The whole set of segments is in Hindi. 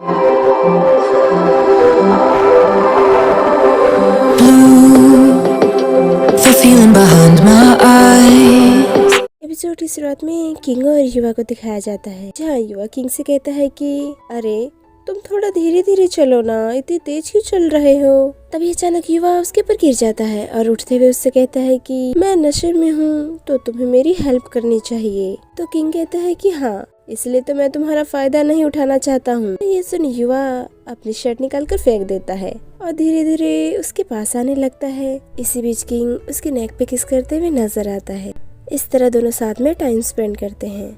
The feeling behind my eyes. Episode की शुरुआत में किंग और युवा को दिखाया जाता है, जहाँ युवा किंग से कहता है कि अरे तुम थोड़ा धीरे धीरे चलो ना, इतनी तेज क्यों चल रहे हो। तभी अचानक युवा उसके ऊपर गिर जाता है और उठते हुए उससे कहता है कि मैं नशे में हूँ तो तुम्हें मेरी हेल्प करनी चाहिए। तो किंग कहता है कि हाँ, इसलिए तो मैं तुम्हारा फायदा नहीं उठाना चाहता हूँ। ये सुन युवा अपनी शर्ट निकाल कर फेंक देता है और धीरे धीरे उसके पास आने लगता है। इसी बीच किंग उसके नेक पे किस करते हुए नजर आता है। इस तरह दोनों साथ में टाइम स्पेंड करते हैं।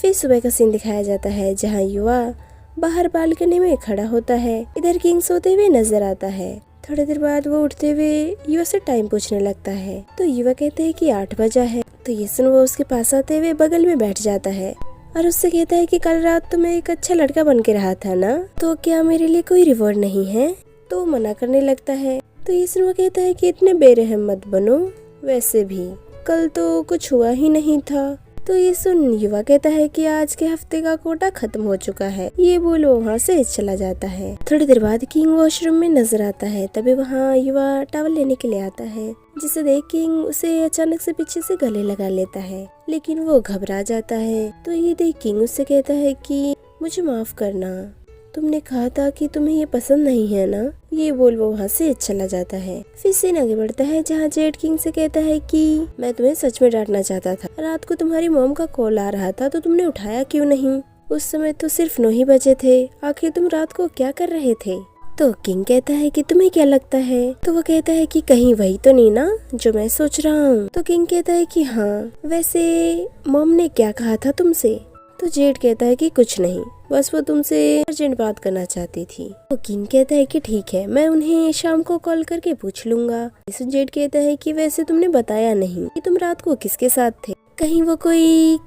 फिर सुबह का सीन दिखाया जाता है, जहाँ युवा बाहर बालकनी में खड़ा होता है। इधर किंग सोते हुए नजर आता है। थोड़ी देर बाद वो उठते हुए युवा से टाइम पूछने लगता है, तो युवा कहते हैं कि 8 बजा है। तो ये सुन वो उसके पास आते हुए बगल में बैठ जाता है और उससे कहता है कि कल रात तुम्हें एक अच्छा लड़का बन के रहा था ना, तो क्या मेरे लिए कोई रिवॉर्ड नहीं है। तो मना करने लगता है। तो ये सुन वो कहता है कि इतने बेरहम मत बनो, वैसे भी कल तो कुछ हुआ ही नहीं था। तो ये सुन युवा कहता है कि आज के हफ्ते का कोटा खत्म हो चुका है। ये बोलो वहाँ से चला जाता है। थोड़ी देर बाद किंग वॉशरूम में नजर आता है। तभी वहाँ युवा टॉवल लेने के लिए आता है, जिसे देख किंग उसे अचानक से पीछे से गले लगा लेता है, लेकिन वो घबरा जाता है। तो ये देख किंग उससे कहता है कि मुझे माफ करना, तुमने कहा था कि तुम्हें ये पसंद नहीं है ना। ये बोल वो वहाँ से चला जाता है। फिर सीन आगे बढ़ता है, जहाँ जेड किंग से कहता है कि मैं तुम्हें सच में डांटना चाहता था। रात को तुम्हारी मॉम का कॉल आ रहा था तो तुमने उठाया क्यों नहीं। उस समय तो सिर्फ 9 ही बजे थे। आखिर तुम रात को क्या कर रहे थे। तो किंग कहता है कि तुम्हें क्या लगता है। तो वो कहता है कि कहीं वही तो नहीं ना जो मैं सोच रहा हूँ। तो किंग कहता है कि हाँ, वैसे मॉम ने क्या कहा था तुमसे। तो जेड कहता है कि कुछ नहीं, बस वो तुमसे अर्जेंट बात करना चाहती थी। तो किंग कहता है कि ठीक है, मैं उन्हें शाम को कॉल करके पूछ लूंगा। तो जेड कहता है कि वैसे तुमने बताया नहीं कि तुम रात को किसके साथ थे। कहीं वो कोई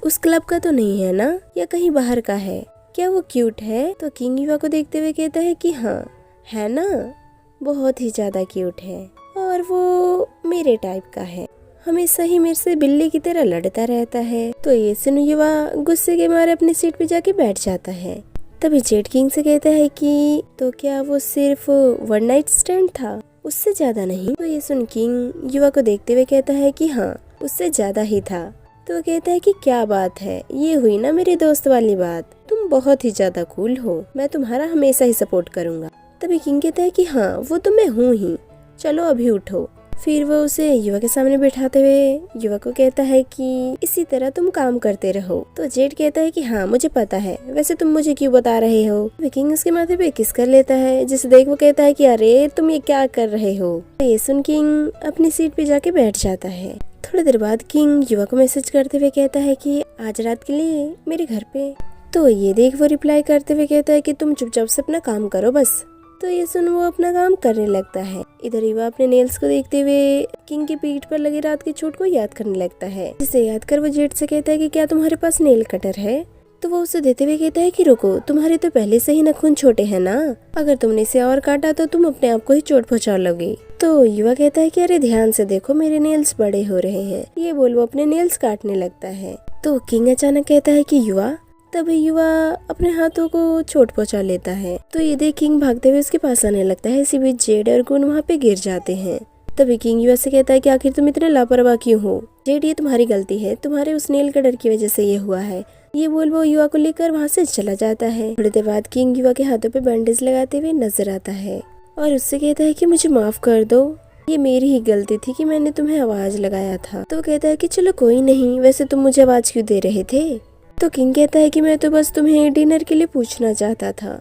उस क्लब का तो नहीं है ना, या कहीं बाहर का है। क्या वो क्यूट है। तो किंग युवा को देखते हुए कहता है कि हाँ है ना, बहुत ही ज्यादा क्यूट है और वो मेरे टाइप का है, हमेशा ही मेरे से बिल्ली की तरह लड़ता रहता है। तो ये सुन युवा गुस्से के मारे अपनी सीट पे जाके बैठ जाता है। तभी जेड किंग से कहता है कि तो क्या वो सिर्फ 1 नाइट स्टैंड था, उससे ज्यादा नहीं। तो ये सुन किंग युवा को देखते हुए कहता है कि हाँ, उससे ज्यादा ही था। तो वो कहता है कि क्या बात है, ये हुई ना मेरे दोस्त वाली बात, तुम बहुत ही ज्यादा कूल हो, मैं तुम्हारा हमेशा ही सपोर्ट करूंगा। तभी किंग कहता है कि हाँ वो तो मैं हूँ ही, चलो अभी उठो। फिर वो उसे युवा के सामने बैठाते हुए युवा को कहता है कि इसी तरह तुम काम करते रहो। तो जेड कहता है कि हाँ मुझे पता है, वैसे तुम मुझे क्यों बता रहे हो। किंग उसके माथे पे किस कर लेता है, जिसे देख वो कहता है कि अरे तुम ये क्या कर रहे हो। तो ये सुन किंग अपनी सीट पे जाके बैठ जाता है। थोड़ी देर बाद किंग युवा को मैसेज करते हुए कहता है कि आज रात के लिए मेरे घर पे। तो ये देख वो रिप्लाई करते हुए कहता है कि तुम चुपचाप से अपना काम करो बस। तो ये सुन वो अपना काम करने लगता है। इधर युवा अपने नेल्स को देखते हुए किंग की पीठ पर लगी रात की चोट को याद करने लगता है, जिसे याद कर वो जेड से कहता है कि क्या तुम्हारे पास नेल कटर है। तो वो उसे देते हुए कहता है कि रुको, तुम्हारे तो पहले से ही नाखून छोटे हैं ना, अगर तुमने इसे और काटा तो तुम अपने आप को ही चोट पहुंचा लोगे। तो युवा कहता है कि अरे ध्यान से देखो, मेरे नेल्स बड़े हो रहे हैं। ये बोल वो अपने नेल्स काटने लगता है। तो किंग अचानक कहता है कि युवा। तभी युवा अपने हाथों को चोट पहुंचा लेता है। तो ये देख किंग भागते हुए उसके पास आने लगता है। इसी बीच जेड और गुन वहाँ पे गिर जाते हैं। तभी किंग युवा से कहता है कि आखिर तुम इतने लापरवाह क्यों हो। जेड ये तुम्हारी गलती है, तुम्हारे उस नेल कटर की वजह से ये हुआ है। ये बोल वो युवा को लेकर वहाँ से चला जाता है। थोड़ी देर बाद किंग युवा के हाथों पे बैंडेज लगाते हुए नजर आता है और उससे कहता है कि मुझे माफ कर दो, ये मेरी ही गलती थी कि मैंने तुम्हें आवाज लगाया था। तो कहता है कि चलो कोई नहीं, वैसे तुम मुझे आवाज क्यों दे रहे थे। तो किंग कहता है कि मैं तो बस तुम्हें डिनर के लिए पूछना चाहता था।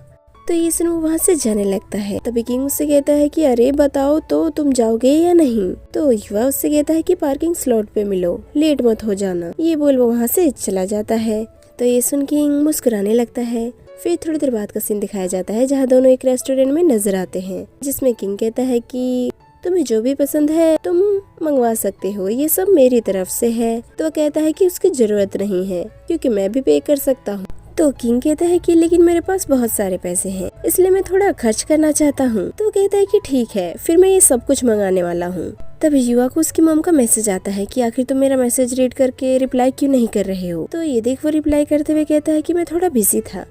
तो ये सुन वो वहाँ से जाने लगता है। तभी किंग उससे कहता है कि अरे बताओ तो तुम जाओगे या नहीं। तो युवा उससे कहता है कि पार्किंग स्लॉट पे मिलो, लेट मत हो जाना। ये बोल वो वहाँ से चला जाता है। तो ये सुन किंग मुस्कुराने लगता है। फिर थोड़ी देर बाद का सीन दिखाया जाता है, जहाँ दोनों एक रेस्टोरेंट में नजर आते हैं, जिसमें किंग कहता है कि तुम्हें जो भी पसंद है तुम मंगवा सकते हो, ये सब मेरी तरफ से है। तो कहता है कि उसकी जरूरत नहीं है क्योंकि मैं भी पे कर सकता हूँ। तो किंग कहता है कि लेकिन मेरे पास बहुत सारे पैसे हैं, इसलिए मैं थोड़ा खर्च करना चाहता हूँ। तो कहता है कि ठीक है, फिर मैं ये सब कुछ मंगाने वाला हूँ। तभी युवा को उसकी मॉम का मैसेज आता है कि आखिर तुम मेरा मैसेज रीड करके रिप्लाई क्यों नहीं कर रहे हो। तो ये देख वो रिप्लाई करते हुए कहता है कि मैं थोड़ा बिजी था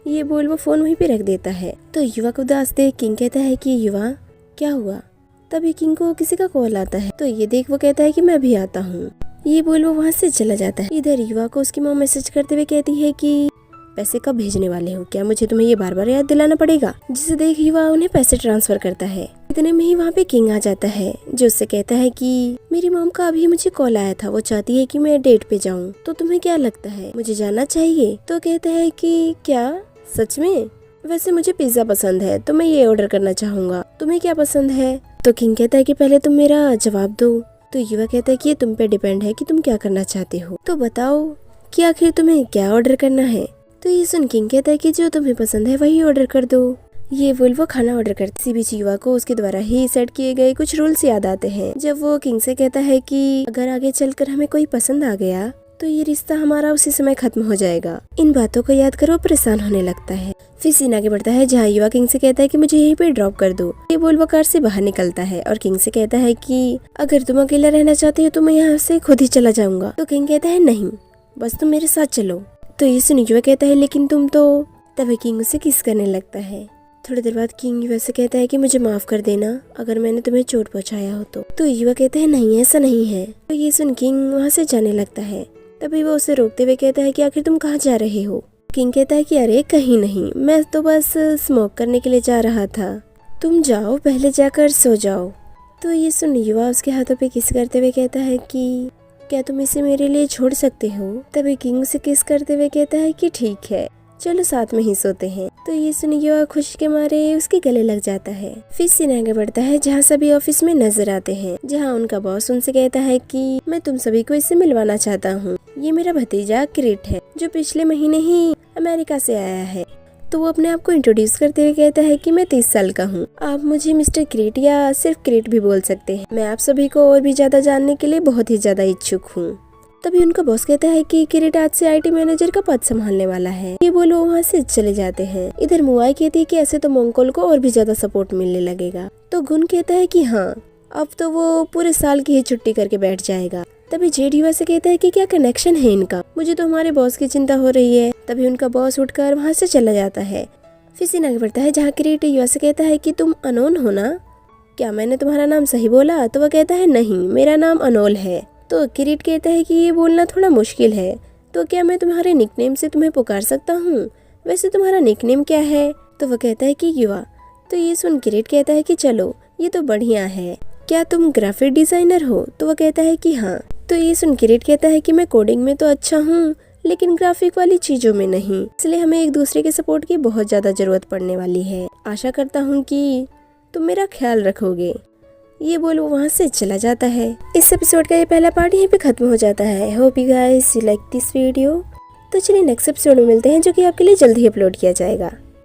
ये बोल वो फोन वहीं पे रख देता है। तो युवा को उदास देख किंग कहता है कि युवा क्या हुआ। तभी किंग को किसी का कॉल आता है। तो ये देख वो कहता है कि मैं भी आता हूँ। ये बोल वो वहाँ से चला जाता है। इधर युवा को उसकी मॉम मैसेज करते हुए कहती है कि पैसे कब भेजने वाले हो, क्या मुझे तुम्हें ये बार बार याद दिलाना पड़ेगा। जिसे देख युवा उन्हें पैसे ट्रांसफर करता है। इतने में ही वहाँ पे किंग आ जाता है जो उससे कहता है कि मेरी मॉम का अभी मुझे कॉल आया था, वो चाहती है कि मैं डेट पे जाऊँ, तो तुम्हें क्या लगता है मुझे जाना चाहिए। तो कहता है कि क्या सच में, वैसे मुझे पिज्जा पसंद है तो मैं ये ऑर्डर करना चाहूँगा, तुम्हें क्या पसंद है। तो किंग कहता है कि पहले तुम मेरा जवाब दो। तो युवा कहता है कि ये तुम पे डिपेंड है कि तुम क्या करना चाहते हो, तो बताओ कि आखिर तुम्हें क्या ऑर्डर करना है। तो ये सुन किंग कहता है कि जो तुम्हें पसंद है वही ऑर्डर कर दो। ये वो खाना ऑर्डर करती। इसी बीच युवा को उसके द्वारा ही सेट किए गए कुछ रूल्स याद आते हैं। जब वो किंग से कहता है कि अगर आगे चलकर हमें कोई पसंद आ गया तो ये रिश्ता हमारा उसी समय खत्म हो जाएगा। इन बातों को याद कर वो परेशान होने लगता है। फिर सीन आगे बढ़ता है जहाँ युवा किंग से कहता है कि मुझे यहीं पे ड्रॉप कर दो। ये बोल वो कार से बाहर निकलता है और किंग से कहता है कि अगर तुम अकेला रहना चाहते हो तो मैं यहाँ से खुद ही चला जाऊंगा। तो किंग कहता है नहीं, बस तुम मेरे साथ चलो। तो ये सुन युवा कहता है लेकिन तुम तो। तभी किंग उसे किस करने लगता है। थोड़ी देर बाद किंग युवा से कहता है कि मुझे माफ कर देना अगर मैंने तुम्हें चोट पहुंचाया हो तो युवा कहता है नहीं ऐसा नहीं है। तो ये सुन किंग वहाँ से जाने लगता है। तभी वो उसे रोकते हुए कहता है कि आखिर तुम कहाँ जा रहे हो। किंग कहता है कि अरे कहीं नहीं, मैं तो बस स्मोक करने के लिए जा रहा था, तुम जाओ पहले जाकर सो जाओ। तो ये सुन युवा उसके हाथों पे किस करते हुए कहता है कि क्या तुम इसे मेरे लिए छोड़ सकते हो। तभी किंग उसे किस करते हुए कहता है कि ठीक है चलो साथ में ही सोते हैं। तो ये सुन युवा खुशी के मारे उसके गले लग जाता है। फिर सीन आगे बढ़ता है जहाँ सभी ऑफिस में नजर आते हैं, जहाँ उनका बॉस उनसे कहता है कि मैं तुम सभी को इससे मिलवाना चाहता हूँ। ये मेरा भतीजा क्रिट है जो पिछले महीने ही अमेरिका से आया है। तो वो अपने आप को इंट्रोड्यूस करते हुए कहता है कि मैं 30 साल का हूँ, आप मुझे मिस्टर क्रिट या सिर्फ क्रिट भी बोल सकते हैं। मैं आप सभी को और भी ज्यादा जानने के लिए बहुत ही ज्यादा इच्छुक हूँ। तभी उनका बॉस कहता है कि क्रिट आज से IT मैनेजर का पद संभालने वाला है। ये बोलो वहाँ से चले जाते हैं। इधर मुआई कहती है कि ऐसे तो मोंकोल को और भी ज्यादा सपोर्ट मिलने लगेगा। तो गुन कहता है कि हाँ अब तो वो पूरे साल की ही छुट्टी करके बैठ जाएगा। तभी जेड युवा से कहता है कि क्या कनेक्शन है इनका, मुझे तो हमारे बॉस की चिंता हो रही है। तभी उनका बॉस उठकर वहाँ से चला जाता है। फिर सीन आगे बढ़ता है जहाँ क्रिट युवा से कहता है कि तुम अनोन हो ना, क्या मैंने तुम्हारा नाम सही बोला। तो वह कहता है नहीं मेरा नाम अनोल है। तो क्रिट कहता है कि ये बोलना थोड़ा मुश्किल है, तो क्या मैं तुम्हारे निकनेम से तुम्हें पुकार सकता हूँ, वैसे तुम्हारा निकनेम क्या है। तो वह कहता है कि युवा। तो ये सुन क्रिट कहता है कि चलो ये तो बढ़िया है, क्या तुम ग्राफिक डिजाइनर हो। तो वह कहता है कि हाँ। तो ये सुन क्रिट कहता है कि मैं कोडिंग में तो अच्छा हूँ लेकिन ग्राफिक वाली चीजों में नहीं, इसलिए हमें एक दूसरे के सपोर्ट की बहुत ज्यादा जरूरत पड़ने वाली है। आशा करता हूँ कि तुम मेरा ख्याल रखोगे। ये बोल वो वहाँ से चला जाता है। इस एपिसोड का ये पहला पार्ट यहीं पे खत्म हो जाता है। Hope you guys you like this video. तो चलिए नेक्स्ट एपिसोड में मिलते हैं जो कि आपके लिए जल्द ही अपलोड किया जाएगा।